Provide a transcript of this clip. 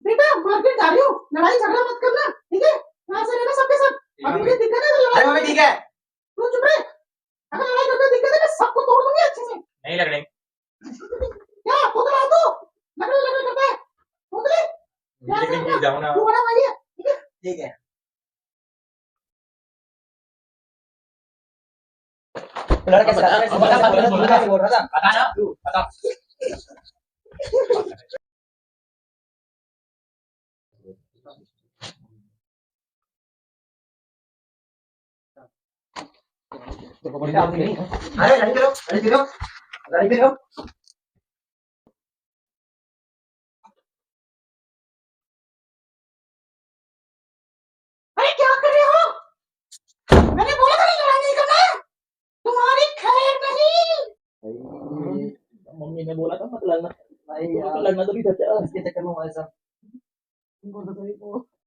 बेटा मार्केट जा रही हूँ, लड़ाई झगड़ा मत करना, ठीक है? यहाँ से रहना सबके सब। अभी मुझे दिक्कत है तो अरे मम्मी ठीक है। तू चुप रहे। अगर लड़ाई करके दिक्कत है मैं सबको तोड़ दूंगी अच्छे से। नहीं लग रही। क्या तोड़ रहा तू? लगड़े करता है। तोड़ ले। लेकिन जाऊँ ना। तू बड़ा भाई है, ठीक है? ठीक है। लड़का कैसे बोल रहा था? बता ना तू बता। अरे लड़की लो, लड़की लो, लड़की लो। अरे क्या कर रहे हो? मैंने बोला था लड़ाई नहीं करना है। तुम्हारी खैर नहीं। मम्मी ने बोला था मत लड़ना। भाई यार लगना तो नहीं था। इसके चक्कर में हमारे साथ